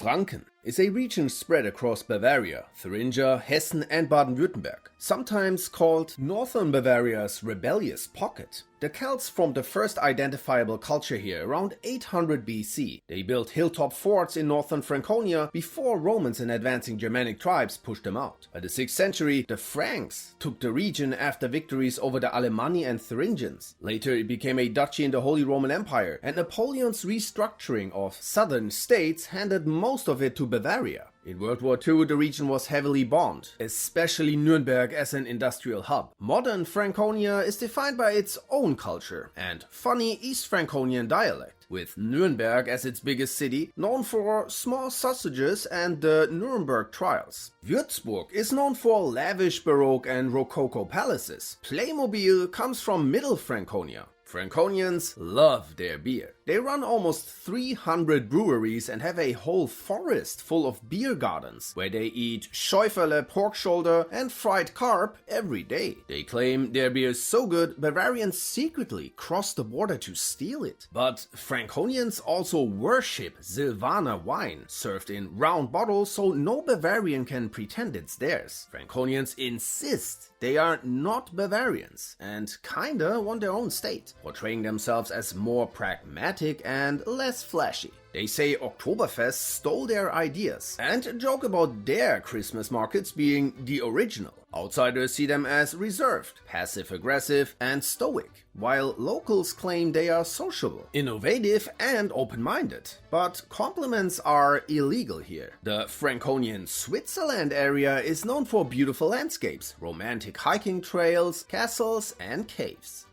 Franken is a region spread across Bavaria, Thuringia, Hessen and Baden-Württemberg, sometimes called Northern Bavaria's rebellious pocket. The Celts formed the first identifiable culture here around 800 BC. They built hilltop forts in northern Franconia before Romans and advancing Germanic tribes pushed them out. By the 6th century, the Franks took the region after victories over the Alemanni and Thuringians. Later it became a duchy in the Holy Roman Empire, and Napoleon's restructuring of southern states handed most of it to Bavaria. In World War II, the region was heavily bombed, especially Nuremberg as an industrial hub. Modern Franconia is defined by its own culture and funny East Franconian dialect, with Nuremberg as its biggest city, known for small sausages and the Nuremberg trials. Würzburg is known for lavish Baroque and Rococo palaces. Playmobil comes from Middle Franconia. Franconians love their beer. They run almost 300 breweries and have a whole forest full of beer gardens, where they eat Schäuferle pork shoulder and fried carp every day. They claim their beer is so good, Bavarians secretly cross the border to steal it. But Franconians also worship Silvaner wine, served in round bottles so no Bavarian can pretend it's theirs. Franconians insist they are not Bavarians and kinda want their own state, portraying themselves as more pragmatic and less flashy. They say Oktoberfest stole their ideas and joke about their Christmas markets being the original. Outsiders see them as reserved, passive-aggressive and stoic, while locals claim they are sociable, innovative and open-minded. But compliments are illegal here. The Franconian Switzerland area is known for beautiful landscapes, romantic hiking trails, castles and caves.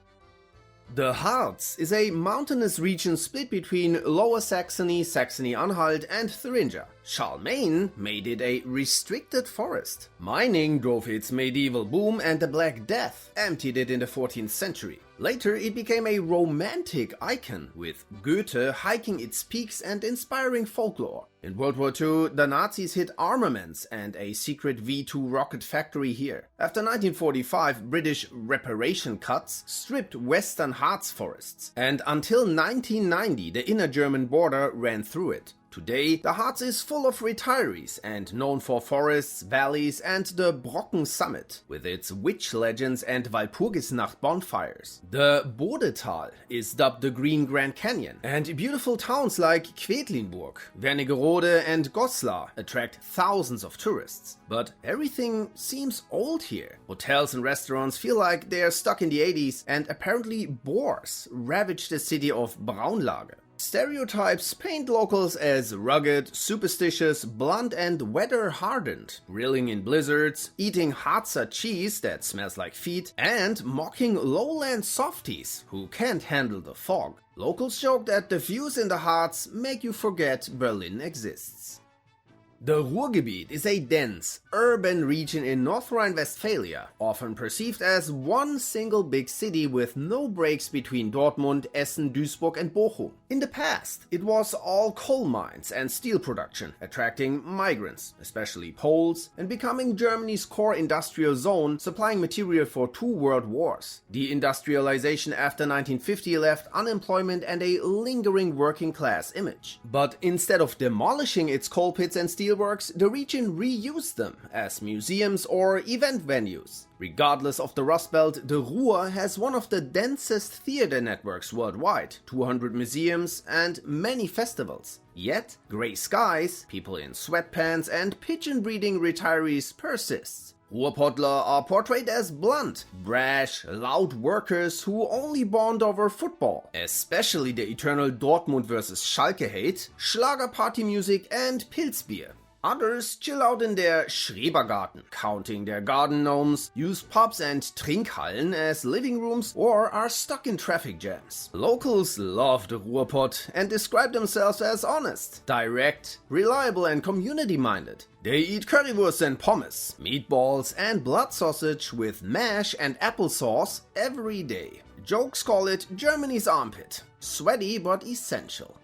The Harz is a mountainous region split between Lower Saxony, Saxony-Anhalt and Thuringia. Charlemagne made it a restricted forest. Mining drove its medieval boom and the Black Death emptied it in the 14th century. Later it became a romantic icon, with Goethe hiking its peaks and inspiring folklore. In World War II, the Nazis hid armaments and a secret V-2 rocket factory here. After 1945, British reparation cuts stripped western Harz forests, and until 1990 the inner German border ran through it. Today, the Harz is full of retirees and known for forests, valleys and the Brocken summit, with its witch legends and Walpurgisnacht bonfires. The Bodetal is dubbed the Green Grand Canyon, and beautiful towns like Quedlinburg, Wernigerode and Goslar attract thousands of tourists. But everything seems old here. Hotels and restaurants feel like they're stuck in the 80s, and apparently boars ravage the city of Braunlage. Stereotypes paint locals as rugged, superstitious, blunt and weather-hardened, grilling in blizzards, eating Harzer cheese that smells like feet, and mocking lowland softies who can't handle the fog. Locals joke that the views in the Harz make you forget Berlin exists. The Ruhrgebiet is a dense, urban region in North Rhine-Westphalia, often perceived as one single big city with no breaks between Dortmund, Essen, Duisburg and Bochum. In the past, it was all coal mines and steel production, attracting migrants, especially Poles, and becoming Germany's core industrial zone, supplying material for 2 world wars. Deindustrialization after 1950 left unemployment and a lingering working class image. But instead of demolishing its coal pits and steel works, the region reused them as museums or event venues. Regardless of the Rust Belt, the Ruhr has one of the densest theater networks worldwide, 200 museums and many festivals. Yet, grey skies, people in sweatpants and pigeon-breeding retirees persists. Ruhrpottler are portrayed as blunt, brash, loud workers who only bond over football, especially the eternal Dortmund vs. Schalke hate, Schlager party music and Pilzbier. Others chill out in their Schrebergarten, counting their garden gnomes, use pubs and Trinkhallen as living rooms, or are stuck in traffic jams. Locals love the Ruhrpott and describe themselves as honest, direct, reliable and community-minded. They eat currywurst and pommes, meatballs and blood sausage with mash and applesauce every day. Jokes call it Germany's armpit. Sweaty but essential.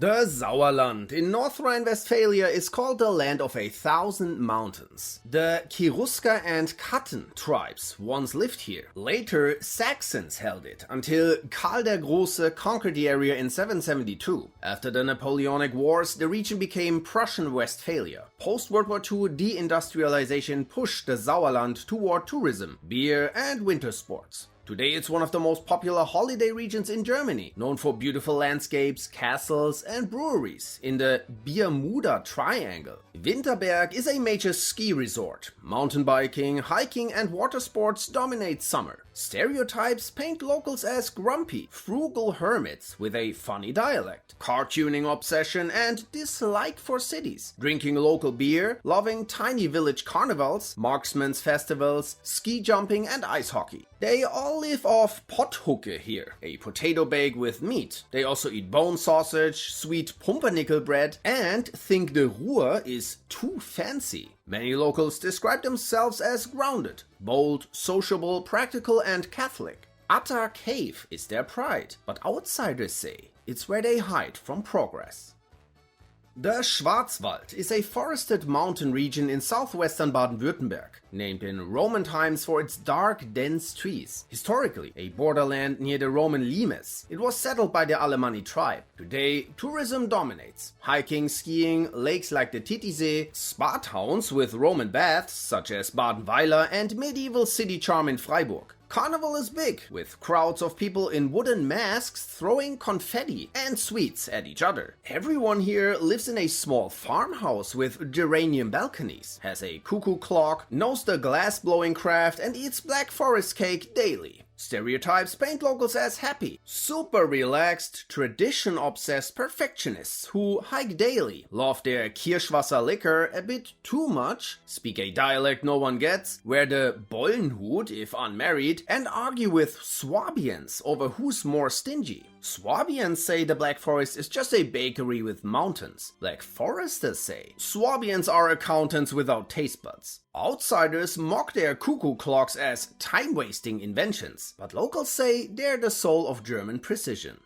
The Sauerland in North Rhine-Westphalia is called the land of 1,000 mountains. The Cherusker and Katten tribes once lived here. Later, Saxons held it until Karl der Große conquered the area in 772. After the Napoleonic Wars, the region became Prussian Westphalia. Post-World War II, deindustrialization pushed the Sauerland toward tourism, beer and winter sports. Today it's one of the most popular holiday regions in Germany, known for beautiful landscapes, castles and breweries in the Bermuda Triangle. Winterberg is a major ski resort. Mountain biking, hiking and water sports dominate summer. Stereotypes paint locals as grumpy, frugal hermits with a funny dialect, car tuning obsession and dislike for cities, drinking local beer, loving tiny village carnivals, marksmen's festivals, ski jumping and ice hockey. They all live off Potthucke here, a potato bake with meat. They also eat bone sausage, sweet pumpernickel bread and think the Ruhr is too fancy. Many locals describe themselves as grounded, bold, sociable, practical and Catholic. Atta Cave is their pride, but outsiders say it's where they hide from progress. The Schwarzwald is a forested mountain region in southwestern Baden-Württemberg, named in Roman times for its dark, dense trees. Historically, a borderland near the Roman limes, it was settled by the Alemanni tribe. Today, tourism dominates. Hiking, skiing, lakes like the Titisee, spa towns with Roman baths such as Badenweiler and medieval city charm in Freiburg. Carnival is big, with crowds of people in wooden masks throwing confetti and sweets at each other. Everyone here lives in a small farmhouse with geranium balconies, has a cuckoo clock, knows the glass-blowing craft and eats black forest cake daily. Stereotypes paint locals as happy, super relaxed, tradition-obsessed perfectionists who hike daily, love their Kirschwasser liquor a bit too much, speak a dialect no one gets, wear the Bollenhut if unmarried, and argue with Swabians over who's more stingy. Swabians say the Black Forest is just a bakery with mountains. Black Foresters say Swabians are accountants without taste buds. Outsiders mock their cuckoo clocks as time-wasting inventions, but locals say they're the soul of German precision.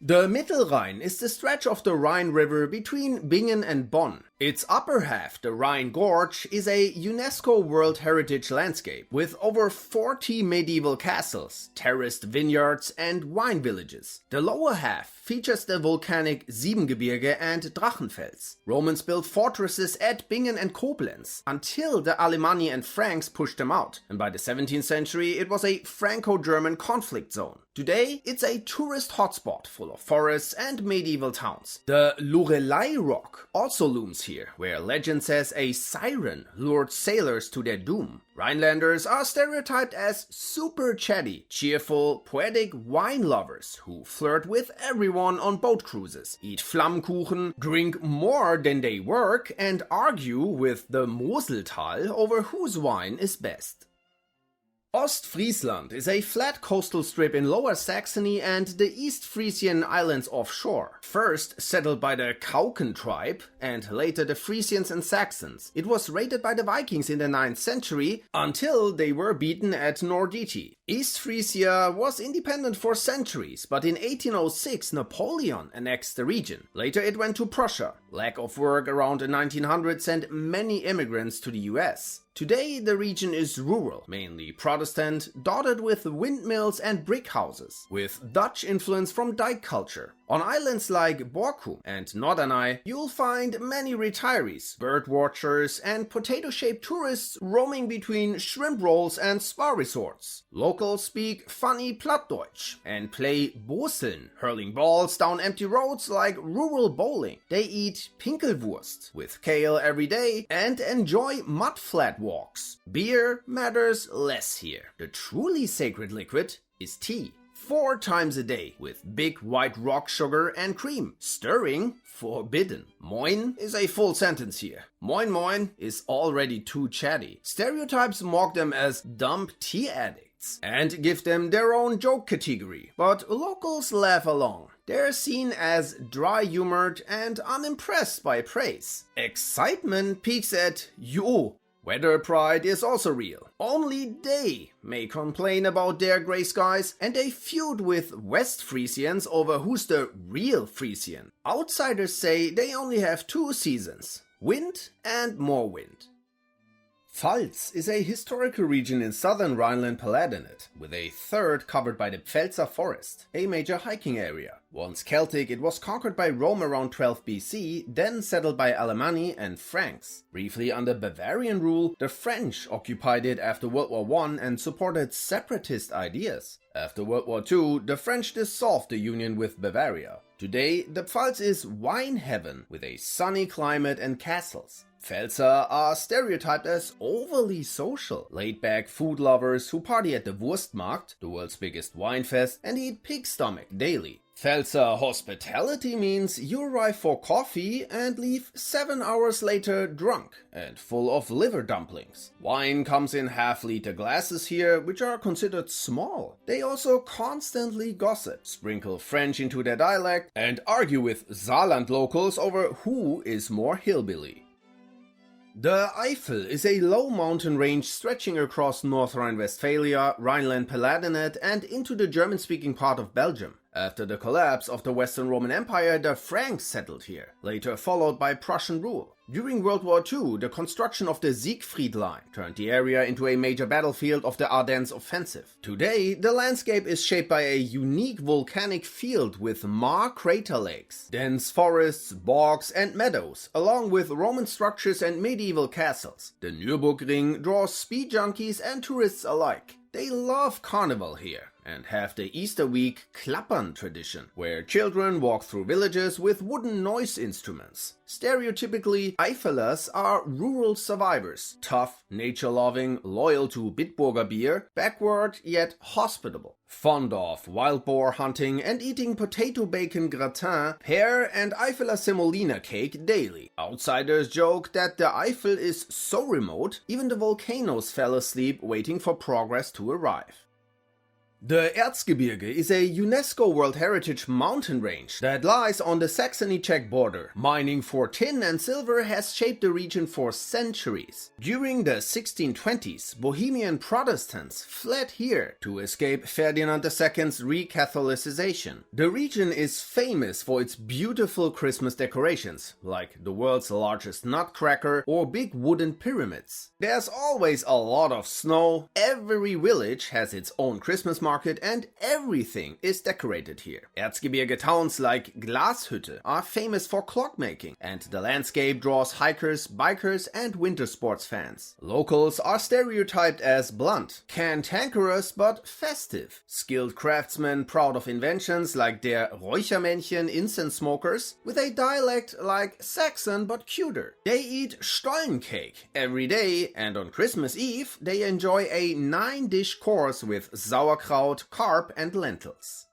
The Mittelrhein is the stretch of the Rhine River between Bingen and Bonn. Its upper half, the Rhine Gorge, is a UNESCO World Heritage landscape with over 40 medieval castles, terraced vineyards and wine villages. The lower half features the volcanic Siebengebirge and Drachenfels. Romans built fortresses at Bingen and Koblenz until the Alemanni and Franks pushed them out, and by the 17th century it was a Franco-German conflict zone. Today it's a tourist hotspot full of forests and medieval towns. The Lorelei Rock also looms here, where legend says a siren lured sailors to their doom. Rhinelanders are stereotyped as super chatty, cheerful, poetic wine lovers who flirt with everyone on boat cruises, eat Flammkuchen, drink more than they work, and argue with the Moseltal over whose wine is best. Ostfriesland is a flat coastal strip in Lower Saxony and the East Frisian islands offshore. First settled by the Kauken tribe and later the Frisians and Saxons. It was raided by the Vikings in the 9th century until they were beaten at Norditi. East Frisia was independent for centuries, but in 1806 Napoleon annexed the region. Later it went to Prussia. Lack of work around the 1900s sent many immigrants to the US. Today the region is rural, mainly Protestant, dotted with windmills and brick houses, with Dutch influence from dike culture. On islands like Borkum and Norderney, you'll find many retirees, bird watchers and potato-shaped tourists roaming between shrimp rolls and spa resorts. Locals speak funny Plattdeutsch and play Boseln, hurling balls down empty roads like rural bowling. They eat Pinkelwurst with kale every day and enjoy mudflat walks. Beer matters less here. The truly sacred liquid is tea. 4 times a day with big white rock sugar and cream. Stirring forbidden. Moin is a full sentence here. Moin moin is already too chatty. Stereotypes mock them as dumb tea addicts and give them their own joke category, but locals laugh along. They're seen as dry-humored and unimpressed by praise. Excitement peaks at "Jo, Weather pride is also real. Only they may complain about their grey skies, and they feud with West Frisians over who's the real Frisian. Outsiders say they only have two seasons: wind and more wind. Pfalz is a historical region in southern Rhineland-Palatinate, with a third covered by the Pfälzer forest, a major hiking area. Once Celtic, it was conquered by Rome around 12 BC, then settled by Alemanni and Franks. Briefly under Bavarian rule, the French occupied it after World War I and supported separatist ideas. After World War II, the French dissolved the union with Bavaria. Today, the Pfalz is wine heaven, with a sunny climate and castles. Pfälzer are stereotyped as overly social, laid-back food lovers who party at the Wurstmarkt, the world's biggest wine fest, and eat pig stomach daily. Pfälzer hospitality means you arrive for coffee and leave 7 hours later drunk and full of liver dumplings. Wine comes in half-liter glasses here, which are considered small. They also constantly gossip, sprinkle French into their dialect, and argue with Sauerland locals over who is more hillbilly. The Eifel is a low mountain range stretching across North Rhine-Westphalia, Rhineland-Palatinate, and into the German-speaking part of Belgium. After the collapse of the Western Roman Empire, the Franks settled here, later followed by Prussian rule. During World War II, the construction of the Siegfried Line turned the area into a major battlefield of the Ardennes offensive. Today, the landscape is shaped by a unique volcanic field with Mar crater lakes, dense forests, bogs, and meadows, along with Roman structures and medieval castles. The Nürburgring draws speed junkies and tourists alike. They love carnival here and have the Easter week Klappern tradition, where children walk through villages with wooden noise instruments. Stereotypically, Eifelers are rural survivors, tough, nature-loving, loyal to Bitburger beer, backward yet hospitable, fond of wild boar hunting and eating potato bacon gratin, pear and Eifeler semolina cake daily. Outsiders joke that the Eifel is so remote, even the volcanoes fell asleep waiting for progress to arrive. The Erzgebirge is a UNESCO World Heritage mountain range that lies on the Saxony-Czech border. Mining for tin and silver has shaped the region for centuries. During the 1620s, Bohemian Protestants fled here to escape Ferdinand II's re-Catholicization. The region is famous for its beautiful Christmas decorations, like the world's largest nutcracker or big wooden pyramids. There's always a lot of snow, every village has its own Christmas market, and everything is decorated here. Erzgebirge towns like Glashütte are famous for clockmaking, and the landscape draws hikers, bikers, and winter sports fans. Locals are stereotyped as blunt, cantankerous but festive, skilled craftsmen proud of inventions like their Räuchermännchen incense smokers, with a dialect like Saxon but cuter. They eat Stollencake every day, and on Christmas Eve they enjoy a 9-dish course with sauerkraut, carp and lentils.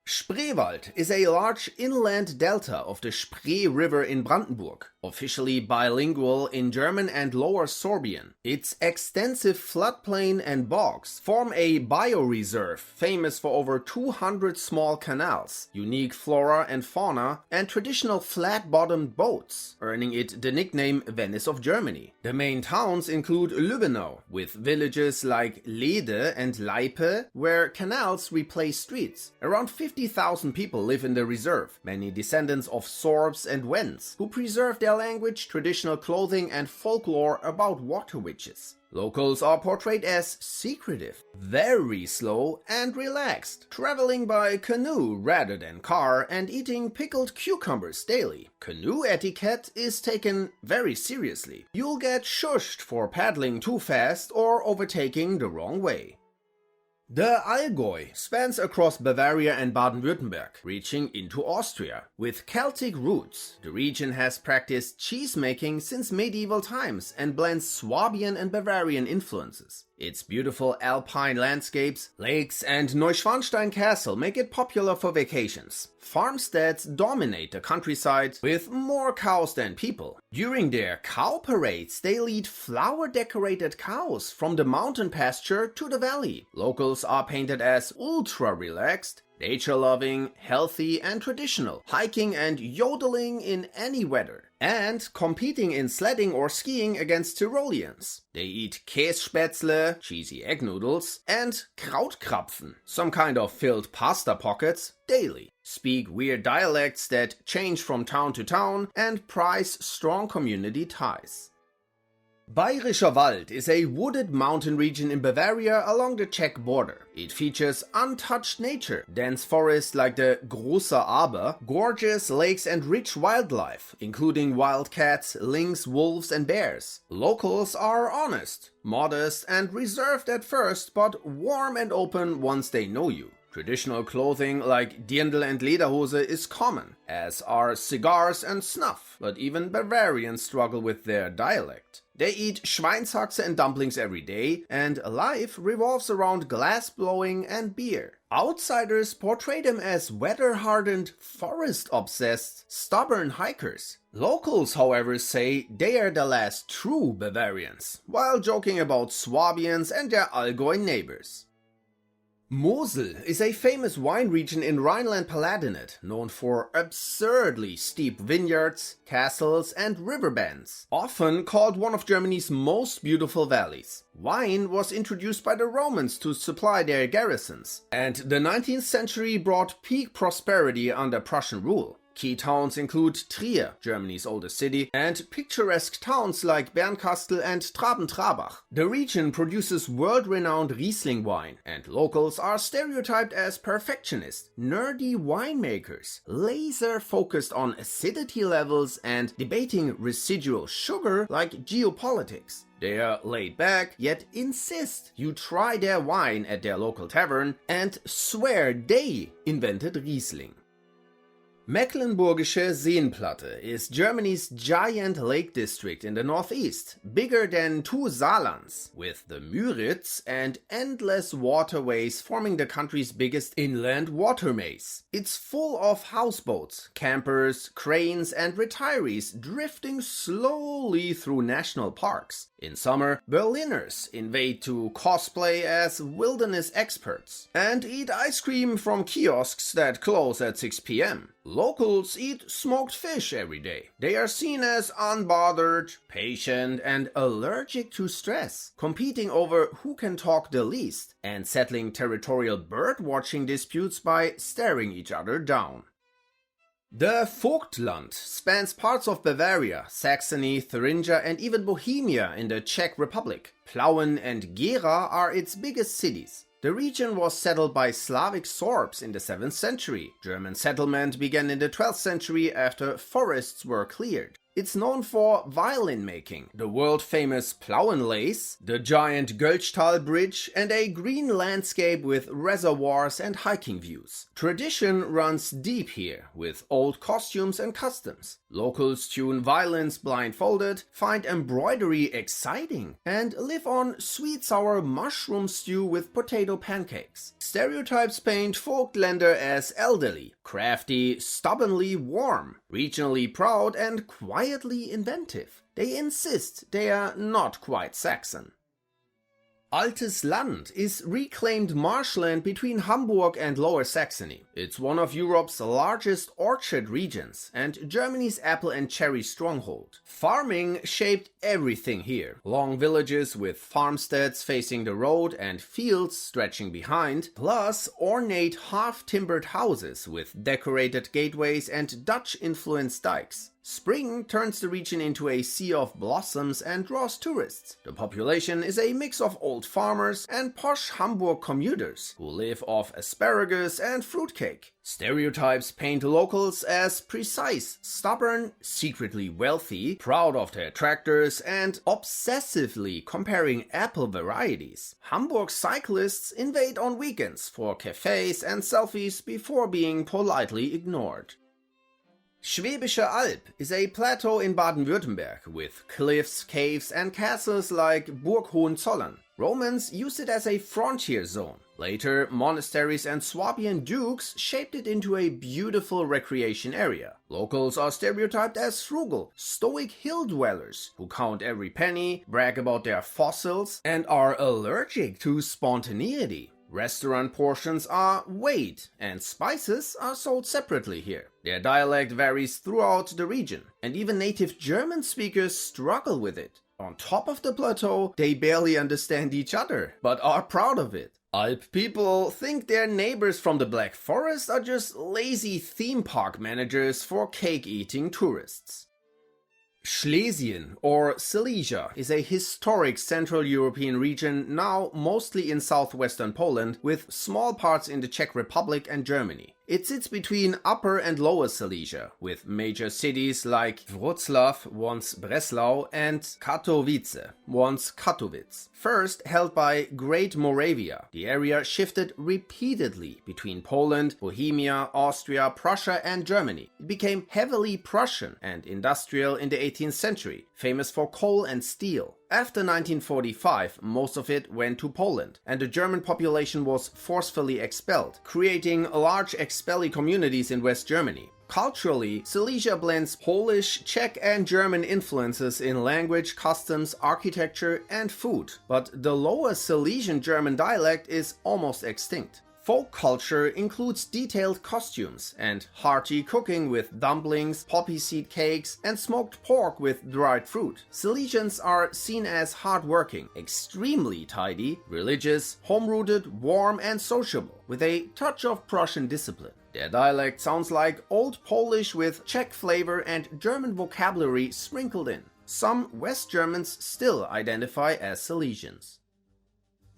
Spreewald is a large inland delta of the Spree River in Brandenburg, officially bilingual in German and Lower Sorbian. Its extensive floodplain and bogs form a bioreserve famous for over 200 small canals, unique flora and fauna, and traditional flat-bottomed boats, earning it the nickname Venice of Germany. The main towns include Lübbenau, with villages like Lede and Leipe, where canals replace streets. Around 50,000 people live in the reserve, many descendants of Sorbs and Wends, who preserve their language, traditional clothing, and folklore about water witches. Locals are portrayed as secretive, very slow and relaxed, traveling by canoe rather than car and eating pickled cucumbers daily. Canoe etiquette is taken very seriously. You'll get shushed for paddling too fast or overtaking the wrong way. The Allgäu spans across Bavaria and Baden-Württemberg, reaching into Austria. With Celtic roots, the region has practiced cheese-making since medieval times and blends Swabian and Bavarian influences. Its beautiful alpine landscapes, lakes, and Neuschwanstein Castle make it popular for vacations. Farmsteads dominate the countryside, with more cows than people. During their cow parades, they lead flower-decorated cows from the mountain pasture to the valley. Locals are painted as ultra-relaxed. nature-loving, healthy and traditional, hiking and yodeling in any weather, and competing in sledding or skiing against Tyroleans. They eat Kässpätzle, cheesy egg noodles, and Krautkrapfen, some kind of filled pasta pockets, daily, speak weird dialects that change from town to town, and prize strong community ties. Bayerischer Wald is a wooded mountain region in Bavaria along the Czech border. It features untouched nature, dense forests like the Große Aber, gorgeous lakes and rich wildlife, including wildcats, lynx, wolves and bears. Locals are honest, modest and reserved at first, but warm and open once they know you. Traditional clothing like Dirndl and Lederhose is common, as are cigars and snuff, but even Bavarians struggle with their dialect. They eat Schweinshaxe and dumplings every day, and life revolves around glass blowing and beer. Outsiders portray them as weather-hardened, forest-obsessed, stubborn hikers. Locals, however, say they are the last true Bavarians, while joking about Swabians and their Allgäu neighbors. Mosel is a famous wine region in Rhineland-Palatinate, known for absurdly steep vineyards, castles and river bends, often called one of Germany's most beautiful valleys. Wine was introduced by the Romans to supply their garrisons, and the 19th century brought peak prosperity under Prussian rule. Key towns include Trier, Germany's oldest city, and picturesque towns like Bernkastel and Traben-Trabach. The region produces world-renowned Riesling wine, and locals are stereotyped as perfectionists, nerdy winemakers, laser-focused on acidity levels and debating residual sugar like geopolitics. They are laid back, yet insist you try their wine at their local tavern and swear they invented Riesling. Mecklenburgische Seenplatte is Germany's giant lake district in the northeast, bigger than 2 Saarlands, with the Müritz and endless waterways forming the country's biggest inland water maze. It's full of houseboats, campers, cranes and retirees drifting slowly through national parks. In summer, Berliners invade to cosplay as wilderness experts and eat ice cream from kiosks that close at 6 p.m. Locals eat smoked fish every day. They are seen as unbothered, patient, and allergic to stress, competing over who can talk the least, and settling territorial bird-watching disputes by staring each other down. The Vogtland spans parts of Bavaria, Saxony, Thuringia, and even Bohemia in the Czech Republic. Plauen and Gera are its biggest cities. The region was settled by Slavic Sorbs in the 7th century. German settlement began in the 12th century after forests were cleared. It's known for violin making, the world-famous Plauen Lace, the giant Göltztal Bridge, and a green landscape with reservoirs and hiking views. Tradition runs deep here, with old costumes and customs. Locals tune violins blindfolded, find embroidery exciting, and live on sweet-sour mushroom stew with potato pancakes. Stereotypes paint Vogtländer as elderly, crafty, stubbornly warm, regionally proud, and quietly inventive. They insist they are not quite Saxon. Altes Land is reclaimed marshland between Hamburg and Lower Saxony. It's one of Europe's largest orchard regions and Germany's apple and cherry stronghold. Farming shaped everything here. Long villages with farmsteads facing the road and fields stretching behind, plus ornate half-timbered houses with decorated gateways and Dutch-influenced dikes. Spring turns the region into a sea of blossoms and draws tourists. The population is a mix of old farmers and posh Hamburg commuters who live off asparagus and fruitcake. Stereotypes paint locals as precise, stubborn, secretly wealthy, proud of their tractors, and obsessively comparing apple varieties. Hamburg cyclists invade on weekends for cafes and selfies before being politely ignored. Schwäbische Alb is a plateau in Baden-Württemberg with cliffs, caves and castles like Burg Hohenzollern. Romans used it as a frontier zone. Later, monasteries and Swabian dukes shaped it into a beautiful recreation area. Locals are stereotyped as frugal, stoic hill dwellers who count every penny, brag about their fossils, and are allergic to spontaneity. Restaurant portions are weighed, and spices are sold separately here. Their dialect varies throughout the region, and even native German speakers struggle with it. On top of the plateau, they barely understand each other, but are proud of it. Alp people think their neighbors from the Black Forest are just lazy theme park managers for cake-eating tourists. Schlesien, or Silesia, is a historic Central European region now mostly in southwestern Poland, with small parts in the Czech Republic and Germany. It sits between Upper and Lower Silesia, with major cities like Wrocław, once Breslau, and Katowice, once Katowice. First held by Great Moravia, the area shifted repeatedly between Poland, Bohemia, Austria, Prussia, and Germany. It became heavily Prussian and industrial in the 18th century, famous for coal and steel. After 1945, most of it went to Poland, and the German population was forcefully expelled, creating large expellee communities in West Germany. Culturally, Silesia blends Polish, Czech, and German influences in language, customs, architecture, and food, but the Lower Silesian German dialect is almost extinct. Folk culture includes detailed costumes and hearty cooking with dumplings, poppy seed cakes, and smoked pork with dried fruit. Silesians are seen as hardworking, extremely tidy, religious, home-rooted, warm, and sociable, with a touch of Prussian discipline. Their dialect sounds like Old Polish with Czech flavor and German vocabulary sprinkled in. Some West Germans still identify as Silesians.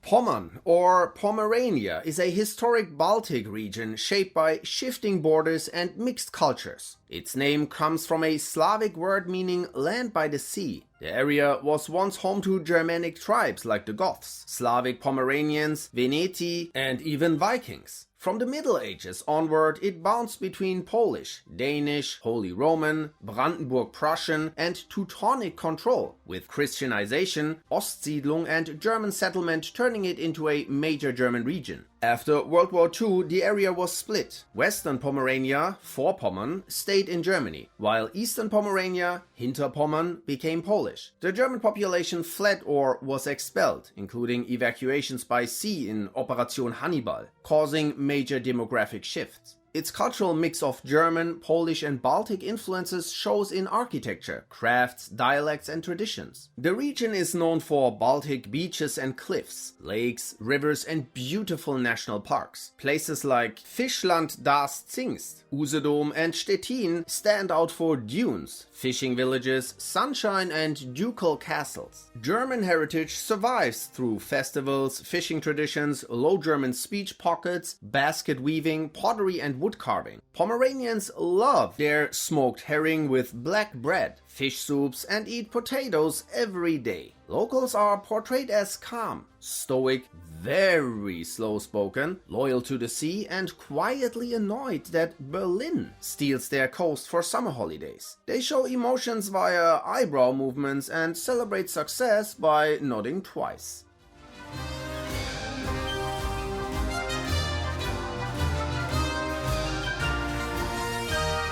Pommern, or Pomerania, is a historic Baltic region shaped by shifting borders and mixed cultures. Its name comes from a Slavic word meaning land by the sea. The area was once home to Germanic tribes like the Goths, Slavic Pomeranians, Veneti, and even Vikings. From the Middle Ages onward, it bounced between Polish, Danish, Holy Roman, Brandenburg-Prussian, and Teutonic control, with Christianization, Ostsiedlung, and German settlement turning it into a major German region. After World War II, the area was split. Western Pomerania, Vorpommern, stayed in Germany, while Eastern Pomerania, Hinterpommern, became Polish. The German population fled or was expelled, including evacuations by sea in Operation Hannibal, causing major demographic shifts. Its cultural mix of German, Polish, and Baltic influences shows in architecture, crafts, dialects, and traditions. The region is known for Baltic beaches and cliffs, lakes, rivers, and beautiful national parks. Places like Fischland das Zingst, Usedom, and Stettin stand out for dunes, fishing villages, sunshine, and ducal castles. German heritage survives through festivals, fishing traditions, Low German speech pockets, basket weaving, pottery, and wood carving. Pomeranians love their smoked herring with black bread, fish soups, and eat potatoes every day. Locals are portrayed as calm, stoic, very slow-spoken, loyal to the sea, and quietly annoyed that Berlin steals their coast for summer holidays. They show emotions via eyebrow movements and celebrate success by nodding twice.